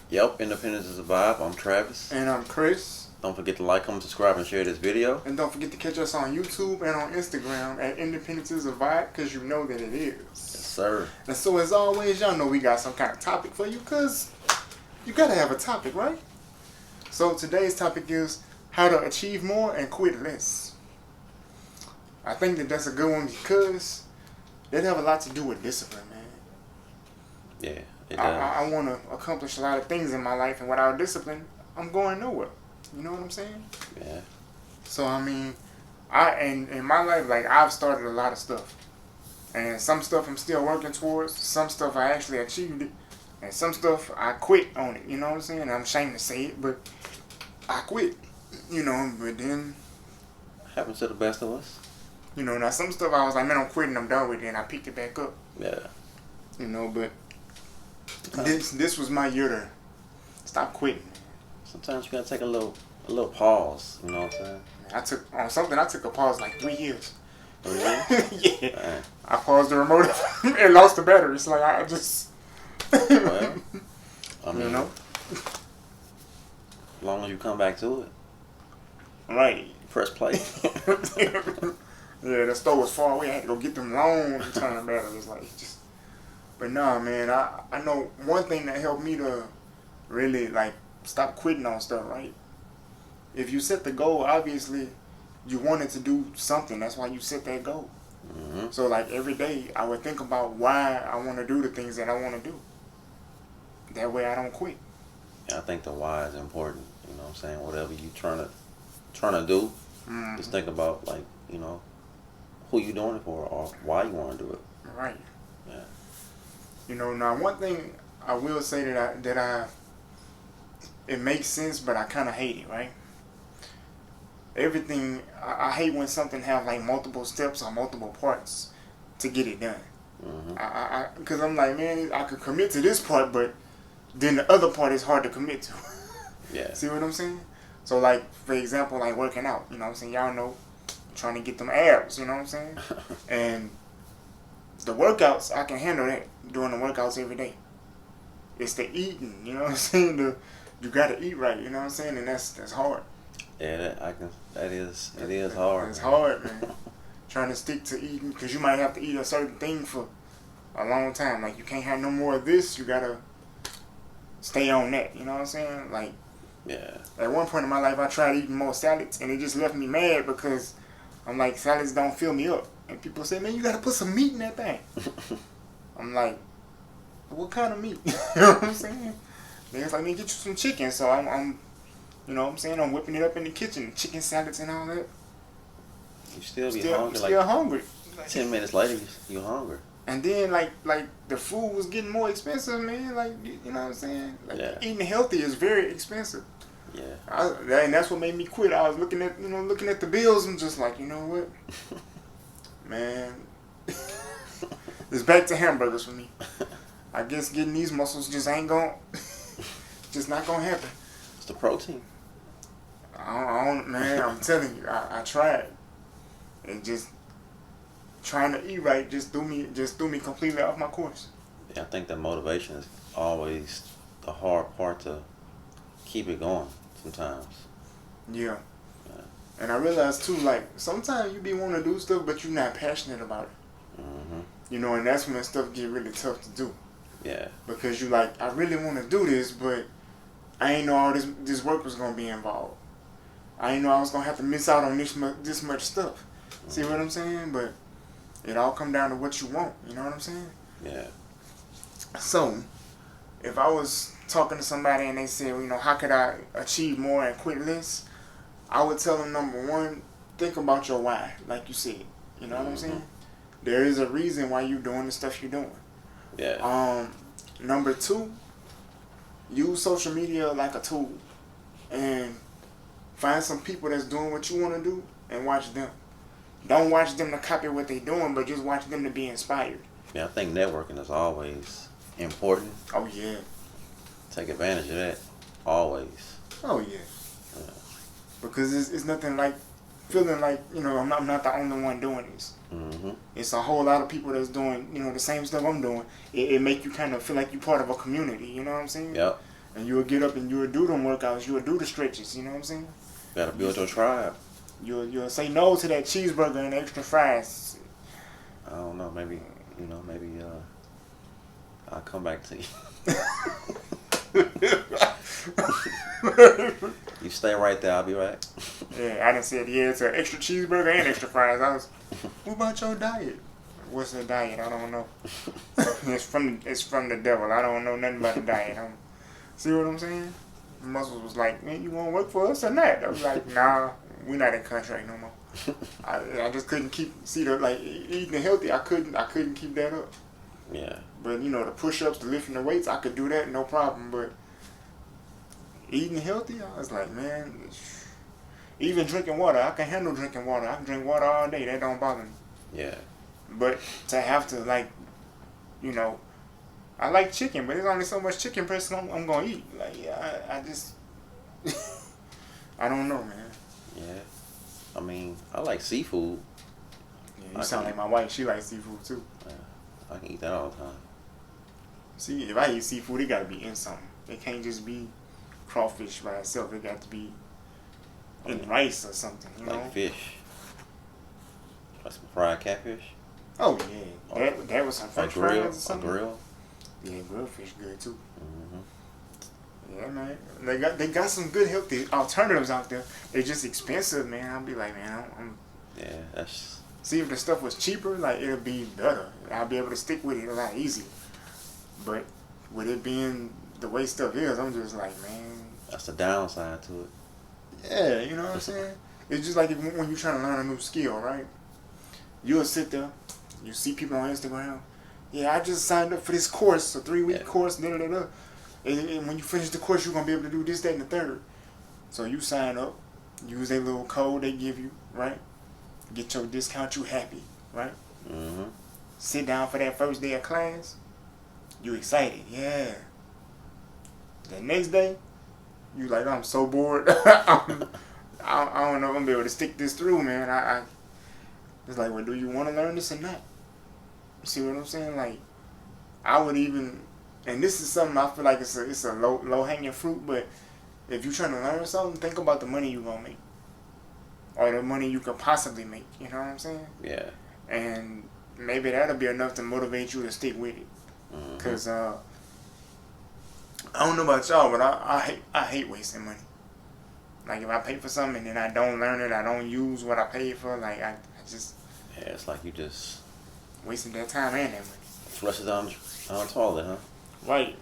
Yep, Independence is a vibe. I'm Travis. And I'm Chris. Don't forget to like, comment, subscribe, and share this video. And don't forget to catch us on YouTube and on Instagram at Independence is a Vibe, because you know that it is. Yes, sir. And so as always, y'all know we got some kind of topic for you, because you got to have a topic, right? So today's topic is how to achieve more and quit less. I think that that's a good one because it have a lot to do with discipline, man. Yeah, it does. I want to accomplish a lot of things in my life, and without discipline, I'm going nowhere. You know what I'm saying? Yeah. So I mean, in my life, like, I've started a lot of stuff, and some stuff I'm still working towards. Some stuff I actually achieved it, and some stuff I quit on it. You know what I'm saying? I'm ashamed to say it, but I quit. You know, but then Happens to the best of us. you know, now some stuff I was like, man, I'm quitting, I'm done with it, and I picked it back up. Yeah. You know, but this was my year to stop quitting. Sometimes you gotta take a little pause. You know what I'm saying? I took a pause like 3 years. Really? Yeah. Dang. I paused the remote and lost the battery. It's like I just Well, I mean, you know? as long as you come back to it, Right. press play. Yeah, the store was far away. I had to go get them long term batteries. Like, just. But nah, man, I know one thing that helped me to really, like, stop quitting on stuff, right? If you set the goal, obviously you wanted to do something. That's why you set that goal. Mm-hmm. So, like, every day I would think about why I want to do the things that I want to do. That way I don't quit. I think the why is important. You know what I'm saying? Whatever you trying to do, Mm-hmm. just think about, like, you know, who you doing it for or why you want to do it. Right. Yeah. You know, now one thing I will say that it makes sense, but I kind of hate it, right? Everything, I hate when something have like multiple steps or multiple parts to get it done. Mm-hmm. Because I'm like, man, I could commit to this part, but then the other part is hard to commit to. Yeah. See what I'm saying? So, like, for example, like working out, you know what I'm saying? Y'all know, trying to get them abs, you know what I'm saying? And the workouts, I can handle that, doing the workouts every day. It's the eating, you know what I'm saying? You gotta eat right, you know what I'm saying? And that's hard. Yeah, it is hard. It's hard, man. Trying to stick to eating, because you might have to eat a certain thing for a long time. Like, you can't have no more of this, you gotta stay on that, you know what I'm saying? Like, Yeah. at one point in my life, I tried eating more salads, and it just left me mad because I'm like, salads don't fill me up. And people say, man, you gotta put some meat in that thing. I'm like, what kind of meat? You know what I'm saying? Then it's like, man, get you some chicken. So I'm you know what I'm saying? I'm whipping it up in the kitchen, chicken salads and all that. You still be hungry. Still Like hungry. 10 minutes later, you hungry. And then like the food was getting more expensive, man. Like, you know what I'm saying? Like, Yeah. eating healthy is very expensive. Yeah. And that's what made me quit. I was looking at the bills and just like, you know what, man, it's back to hamburgers for me. I guess getting these muscles just ain't just not gonna happen. It's the protein. I don't, man. I'm telling you, I tried, and just trying to eat right just threw me completely off my course. Yeah, I think that motivation is always the hard part to keep it going sometimes. Yeah. Yeah. And I realized too, like, sometimes you be wanting to do stuff, but you're not passionate about it. Mm-hmm. You know, and that's when stuff get really tough to do. Yeah. Because you like, I really want to do this, but I ain't know all this work was gonna be involved. I ain't know I was gonna have to miss out on this much stuff. Mm-hmm. See what I'm saying? But it all come down to what you want. You know what I'm saying? Yeah. So, if I was talking to somebody and they said, well, you know, how could I achieve more and quit less? I would tell them, number one, think about your why, like you said. You know what I'm saying? There is a reason why you're doing the stuff you're doing. Yeah. Number two, use social media like a tool, and find some people that's doing what you want to do and watch them. Don't watch them to copy what they're doing, but just watch them to be inspired. Yeah, I think networking is always important. Oh yeah. Take advantage of that. Always. Oh yeah. Yeah. Because it's nothing like feeling like, you know, I'm not the only one doing this. Mm-hmm. It's a whole lot of people that's doing, you know, the same stuff I'm doing. It make you kind of feel like you're part of a community. You know what I'm saying? Yep. And you'll get up and you'll do them workouts. You'll do the stretches. You know what I'm saying? Gotta build your tribe. You'll say no to that cheeseburger and extra fries. I don't know. Maybe I'll come back to you. You stay right there. I'll be right. Yeah, I done said yeah to an extra cheeseburger and extra fries. What about your diet? What's the diet? I don't know. It's from the devil. I don't know nothing about the diet. See what I'm saying? Muscles was like, man, you want to work for us or not? I was like, nah, we not in contract no more. I just couldn't eating healthy. I couldn't keep that up. Yeah. But the push-ups, the lifting the weights, I could do that no problem. But eating healthy, I was like, man, even drinking water, I can handle drinking water. I can drink water all day. That don't bother me. Yeah. But to have to I like chicken, but there's only so much chicken breast I'm gonna eat. I just I don't know, man. Yeah. I mean, I like seafood. Yeah, you sound like my wife. She likes seafood too. Yeah, I can eat that all the time. See, if I eat seafood, it gotta be in something. It can't just be crawfish by itself. It got to be in rice or something. Like fish. Like some fried catfish. Oh yeah, that was some French fries or something. A grill. Yeah, grilled fish good too. Mm-hmm. Yeah, man. They got some good healthy alternatives out there. They're just expensive, man. I'll be like, man, yeah, that's. See, if the stuff was cheaper, it'll be better. I'll be able to stick with it a lot easier. But with it being the way stuff is, I'm just like, man. That's the downside to it. Yeah, you know what I'm saying? It's just like when you're trying to learn a new skill, right? You'll sit there, you see people on Instagram. Yeah, I just signed up for this course, a 3-week course, da-da-da-da. And when you finish the course, you're going to be able to do this, that, and the third. So you sign up, use a little code they give you, right? Get your discount, you happy, right? Mm-hmm. Sit down for that first day of class, you excited, yeah. The next day, you like, I'm so bored. I don't know if I'm going to be able to stick this through, man. It's like, well, do you want to learn this or not? See what I'm saying? I would even, and this is something I feel like it's a low hanging fruit, but if you're trying to learn something, think about the money you're going to make. Or the money you could possibly make. You know what I'm saying? Yeah. And maybe that'll be enough to motivate you to stick with it. Because, I don't know about y'all, but I hate wasting money. Like, if I pay for something and then I don't learn it, I don't use what I paid for, I just... Yeah, it's like you just... wasting that time and that money. Flush it down the toilet, huh? Right.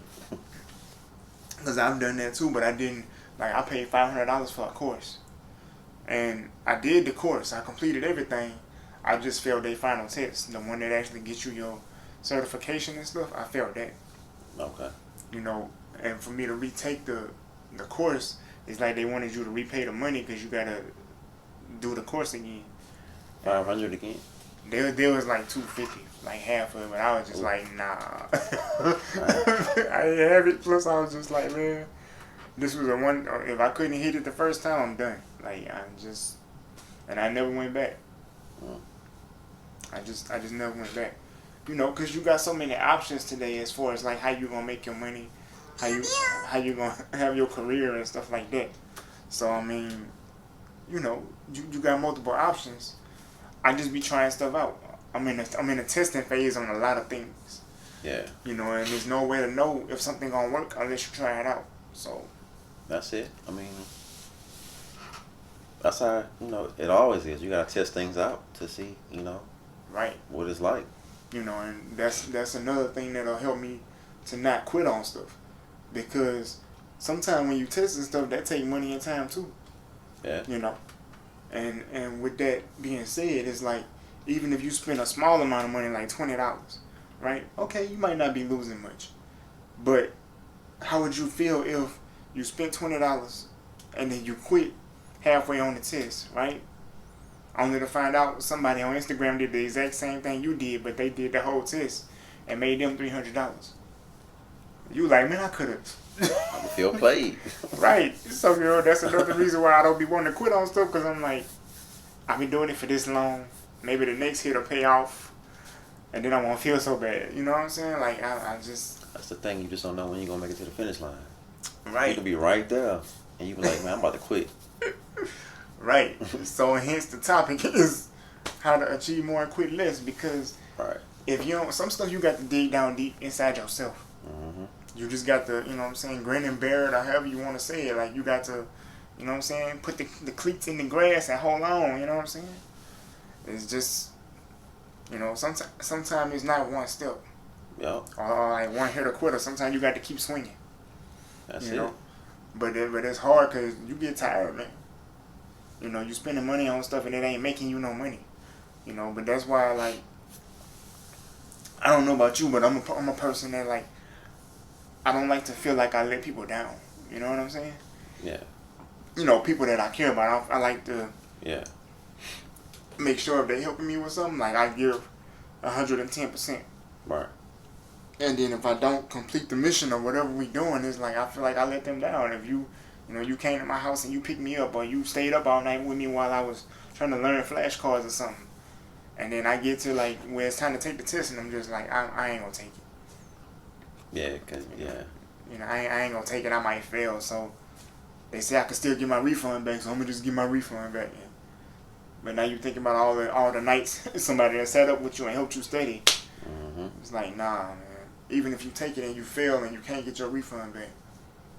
Because I've done that too, but I didn't... I paid $500 for a course. And I did the course. I completed everything. I just failed their final test. The one that actually gets you your certification and stuff, I failed that. Okay. And for me to retake the course, it's like they wanted you to repay the money because you got to do the course again. 500 again? There was like $250, half of it, but I was just like, nah. I didn't have it. Plus, I was just like, man, this was the one. If I couldn't hit it the first time, I'm done. And I never went back. I just never went back. Because you got so many options today as far as how you gonna make your money, how you gonna have your career and stuff like that. So I mean, you got multiple options. I just be trying stuff out. I'm in a testing phase on a lot of things. Yeah. And there's no way to know if something gonna work unless you try it out. So. That's it. I mean, that's how it always is. You gotta test things out to see, right, what it's like. And that's another thing that'll help me to not quit on stuff, because sometimes when you testing stuff, that take money and time too. Yeah. And with that being said, it's like, even if you spend a small amount of money, like $20, right? Okay, you might not be losing much, but how would you feel if you spent $20 and then you quit halfway on the test, right? Only to find out somebody on Instagram did the exact same thing you did, but they did the whole test and made them $300. You like, man, I could have. I feel played. Right. So, that's another reason why I don't be wanting to quit on stuff, because I'm like, I've been doing it for this long. Maybe the next hit will pay off, and then I won't feel so bad. You know what I'm saying? I just... That's the thing. You just don't know when you're going to make it to the finish line. You Right. could be right there, and you be like, man, I'm about to quit. Right. So hence the topic is how to achieve more and quit less, because Right. if you don't, some stuff you got to dig down deep inside yourself. Mm-hmm. You just got to, you know what I'm saying, grin and bear it, or however you want to say it. Like, you got to, you know what I'm saying, put the cleats in the grass and hold on, you know what I'm saying? It's just, you know, sometimes it's not one step. Yep. Or like one hit or quitter. Sometimes you got to keep swinging. That's You it. know? But it's hard because you get tired, man. You know, you spending money on stuff and it ain't making you no money. You know, but that's why, like, I don't know about you, but I'm a person that, like, I don't like to feel like I let people down. You know what I'm saying? Yeah. You know, people that I care about, I like to Yeah. make sure if they helping me with something, like, I give 110%. Right. And then if I don't complete the mission or whatever we doing, it's like I feel like I let them down. If you know, you came to my house and you picked me up, or you stayed up all night with me while I was trying to learn flashcards or something, and then I get to, like, where it's time to take the test, and I'm just like, I ain't gonna take it. Yeah. Yeah. You know, I ain't gonna take it. I might fail. So they say I could still get my refund back, so I'm gonna just get my refund back. But now you thinking about all the nights somebody that sat up with you and helped you study. Mm-hmm. It's like, nah, man. Even if you take it and you fail and you can't get your refund back,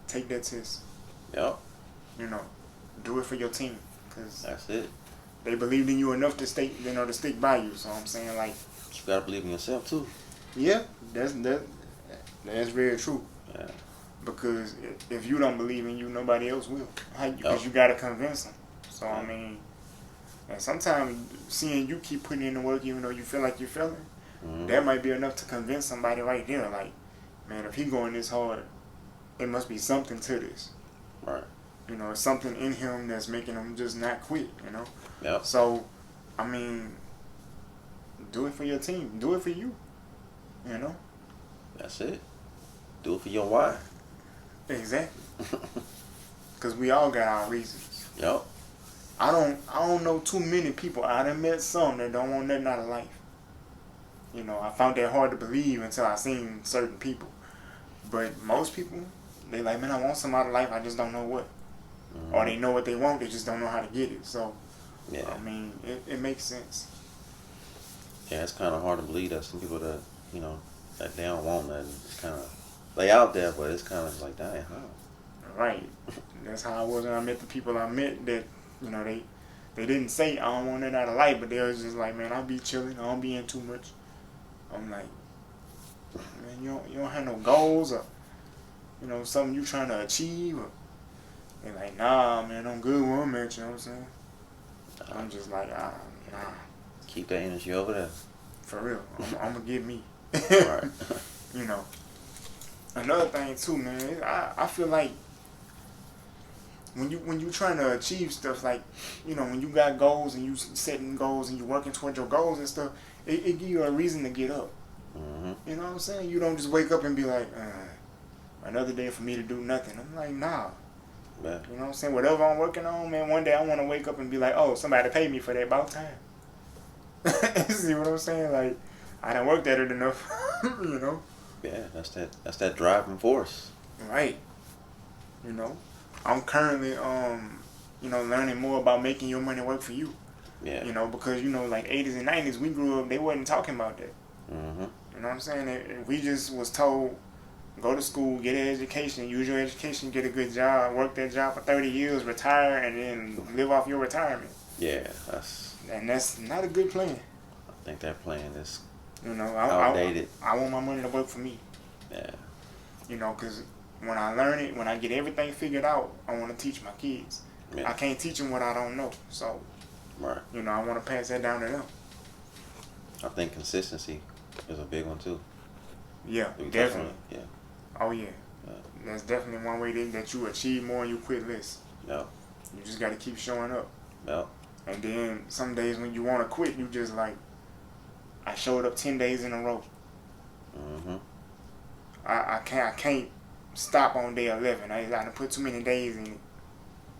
take that test. Yep. You know, do it for your team, because That's it. they believed in you enough to stay, you know, to stick by you. So I'm saying, like, You gotta believe in yourself too. yeah, that's very true. Yeah. Because if you don't believe in you, nobody else will. Because Yep. you gotta convince them. So I Yep. mean, and sometimes seeing you keep putting in the work, even though you feel like you're failing, Mm-hmm. that might be enough to convince somebody right there. Like, man, if he going this hard, it must be something to this. Right. You know, it's something in him that's making him just not quit. You know. Yep. So, I mean, do it for your team. Do it for you. You know. That's it. Do it for your why. Exactly. Because we all got our reasons. Yep. I don't know too many people. I done met some that don't want nothing out of life. You know, I found that hard to believe until I seen certain people. But most people, they like, man, I want some out of life. I just don't know what. Mm-hmm. Or they know what they want. They just don't know how to get it. So, Yeah. I mean, it makes sense. Yeah, it's kind of hard to believe that some people that, you know, that they don't want nothing. It's kind of, they out there, but it's kind of like, dang, huh? Right. That's how I was when I met the people I met that, you know, they didn't say I don't want it out of life, but they was just like, man, I'll be chilling. I don't be in too much. I'm like, man, you don't have no goals or, you know, something you trying to achieve. Or, they're like, nah, man, I'm good where I'm at, you know what I'm saying? I'm just like, nah. Keep that energy over there. For real. I'm going to get me. Right. You know. Another thing, too, man, I feel like when you trying to achieve stuff, like, you know, when you got goals and you setting goals and you working towards your goals and stuff, it give you a reason to get up. Mm-hmm. You know what I'm saying? You don't just wake up and be like, another day for me to do nothing. I'm like, nah. Yeah. You know what I'm saying? Whatever I'm working on, man, one day I want to wake up and be like, oh, somebody paid me for that, about time. See what I'm saying? Like, I done worked at it enough, you know? Yeah, that's that driving force. Right. You know? I'm currently, you know, learning more about making your money work for you. Yeah. You know, because, you know, like 80s and 90s, we grew up, they wasn't talking about that. Mm-hmm. You know what I'm saying? We just was told, go to school, get an education, use your education, get a good job, work that job for 30 years, retire, and then live off your retirement. Yeah, And that's not a good plan. I think that plan is You know, outdated. I want my money to work for me. Yeah. You know, because when I learn it, when I get everything figured out, I want to teach my kids. Yeah. I can't teach them what I don't know. So, Right. you know, I want to pass that down to them. I think consistency is a big one too. Yeah, We touched on definitely. it. Yeah. Oh, yeah. Yeah. That's definitely one way that you achieve more and you quit less. Yeah. You just got to keep showing up. Yeah. And then some days when you want to quit, you just like, I showed up 10 days in a row. Mm-hmm. I can't stop on day 11. I done put too many days in it.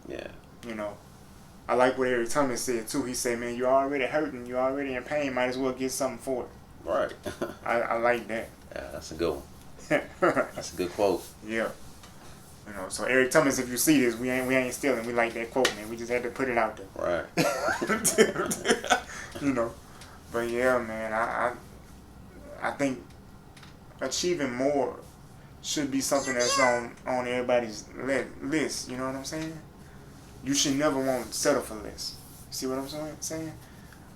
Yeah. You know, I like what Eric Thomas said too. He said, man, you're already hurting. You're already in pain. Might as well get something for it. Right. I like that. Yeah, that's a good one. That's a good quote. Yeah. You know, so Eric Thomas, if you see this, we ain't stealing. We like that quote, man. We just had to put it out there. Right. You know, but yeah, man, I think achieving more should be something that's on everybody's list. You know what I'm saying? You should never want to settle for less. See what I'm saying?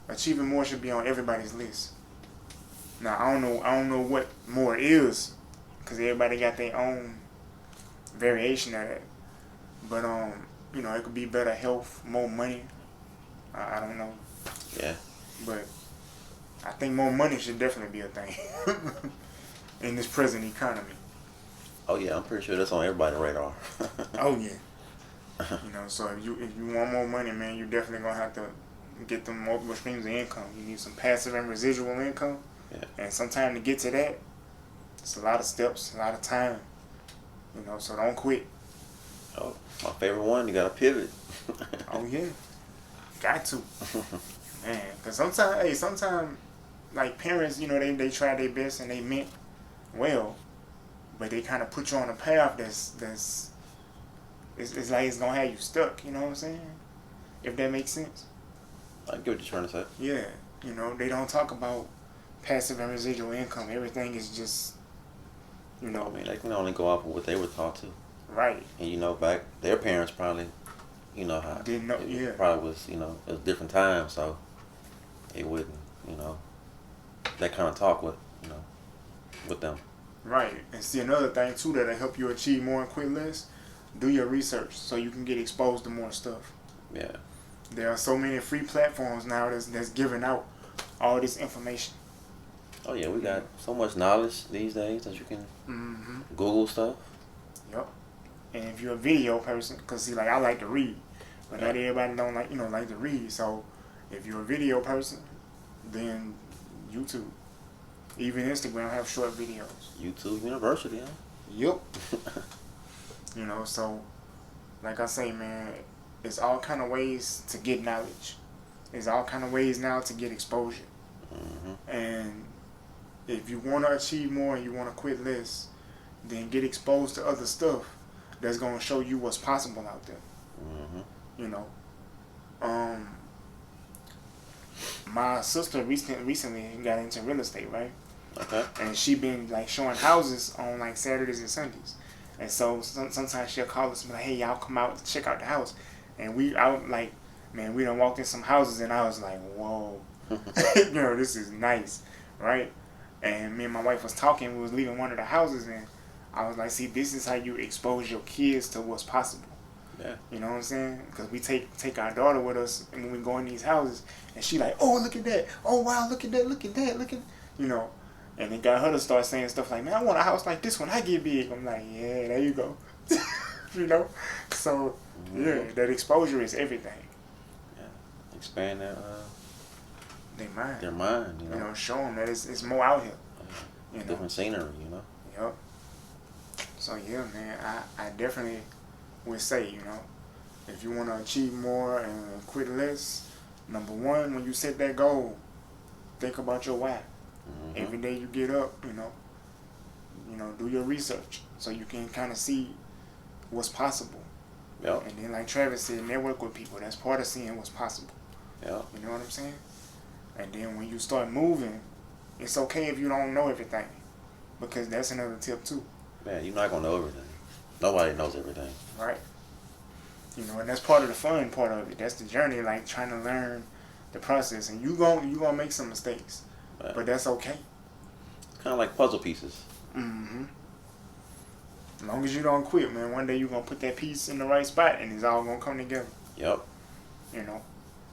Achieving more should be on everybody's list. Now I don't know what more is, cause everybody got their own variation of that. But you know, it could be better health, more money. I don't know. Yeah. But I think more money should definitely be a thing in this present economy. Oh yeah, I'm pretty sure that's on everybody's radar. Oh yeah. You know, so if you want more money, man, you definitely gonna have to get them multiple streams of income. You need some passive and residual income. Yeah. And sometime to get to that, it's a lot of steps, a lot of time. You know, so don't quit. Oh, my favorite one, you gotta pivot. Oh yeah. Got to. Man, because sometimes, like parents, you know, they try their best and they meant well, but they kind of put you on a path that's it's like it's gonna have you stuck. You know what I'm saying? If that makes sense. I get what you're trying to say. Yeah, you know, they don't talk about passive and residual income. Everything is just, you know. I mean, they can only go off of what they were taught to. Right. And you know, back their parents probably, you know how Didn't know. Yeah. probably was, you know, it was different times, so it wouldn't, you know, that kind of talk with, you know, with them. Right. And see, another thing too that'll help you achieve more and quit less. Do your research so you can get exposed to more stuff. Yeah. There are so many free platforms now that's giving out all this information. Oh yeah, we got so much knowledge these days that you can Google stuff. Yep. And if you're a video person, cause see, like I like to read, but not everybody don't like to read. So if you're a video person, then YouTube, even Instagram have short videos. YouTube University, huh? Yep. You know, so like I say, man, it's all kind of ways to get knowledge. There's all kind of ways now to get exposure. And if you want to achieve more and you want to quit less, then get exposed to other stuff that's going to show you what's possible out there. You know, my sister recently got into real estate, right? Okay. And she been like showing houses on like Saturdays and Sundays. And so sometimes she'll call us and be like, hey, y'all come out to check out the house. And we out like, man, we done walked in some houses and I was like, whoa, you know, this is nice, right? And me and my wife was talking, we was leaving one of the houses and I was like, see, this is how you expose your kids to what's possible. Yeah. You know what I'm saying? Because we take our daughter with us and when we go in these houses and she like, oh, look at that. Oh, wow, look at that, look at that, look at, you know. And it got her to start saying stuff like, man, I want a house like this when I get big. I'm like, yeah, there you go. You know? So, yeah, that exposure is everything. Yeah. Expand their mind. Their mind, you know. You know, show them that it's more out here. You know? Different scenery, you know. Yep. So, yeah, man, I definitely would say, you know, if you want to achieve more and quit less, number one, when you set that goal, think about your why. Every day you get up, you know, do your research so you can kind of see what's possible. Yep. And then, like Travis said, network with people. That's part of seeing what's possible. Yep. You know what I'm saying? And then when you start moving, it's okay if you don't know everything, because that's another tip too. Man, you're not gonna know everything. Nobody knows everything. Right. You know, and that's part of the fun part of it. That's the journey, like trying to learn the process. And you gonna make some mistakes. Right. But that's okay. It's kind of like puzzle pieces. As long as you don't quit, man, one day you're going to put that piece in the right spot and it's all going to come together. Yep. You know,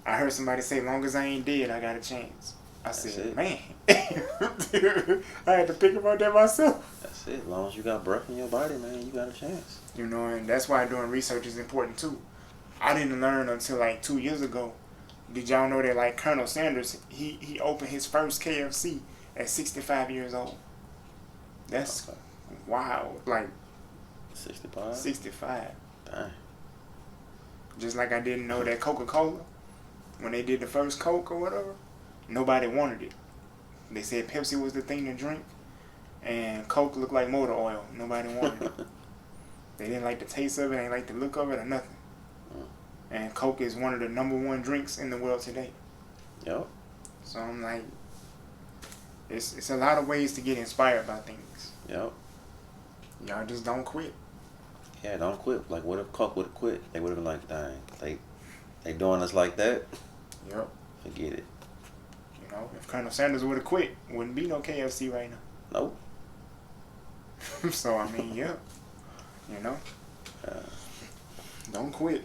I heard somebody say, long as I ain't dead, I got a chance. I said, man. I had to think about that myself. That's it. As long as you got breath in your body, man, you got a chance. You know, and that's why doing research is important too. I didn't learn until like 2 years ago. Did y'all know that like Colonel Sanders, he opened his first KFC at 65 years old? That's wild. Like 65? 65. Dang. Just like I didn't know that Coca-Cola, when they did the first Coke or whatever, nobody wanted it. They said Pepsi was the thing to drink, and Coke looked like motor oil. Nobody wanted it. They didn't like the taste of it, ain't like the look of it, or nothing. Mm. And Coke is one of the #1 drinks in the world today. Yep. So I'm like, it's a lot of ways to get inspired by things. Yep. Y'all just don't quit. Yeah, don't quit. Like, what if Coke would have quit? They would have been like, dang, they doing us like that? Yep. Forget it. You know, if Colonel Sanders would have quit, wouldn't be no KFC right now. Nope. So I mean, yeah. You know, don't quit.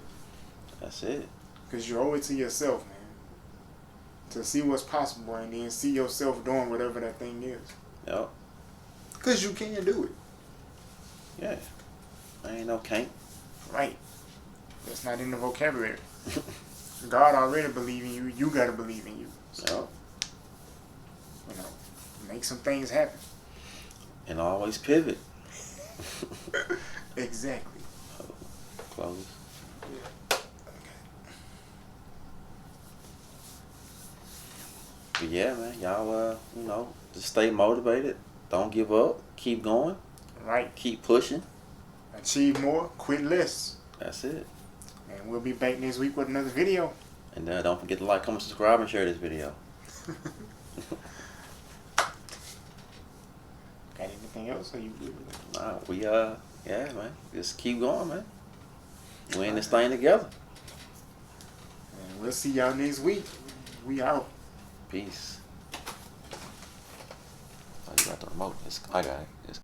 That's it. Because you owe it to yourself, man. To see what's possible and then see yourself doing whatever that thing is. Yep. Because you can do it. Yeah. I ain't no can't. Right. That's not in the vocabulary. God already believe in you. You got to believe in you. So, Yep. you know, make some things happen. And always pivot. Exactly. Close. Yeah. But yeah, man, y'all, you know, just stay motivated. Don't give up. Keep going. Right. Keep pushing. Achieve more, quit less. That's it. And we'll be back next week with another video. And don't forget to like, comment, subscribe, and share this video. Got anything else? Or you good? Nah, yeah, man. Just keep going, man. We in this thing together. And we'll see y'all next week. We out. Peace. Oh, you got the remote. I got it.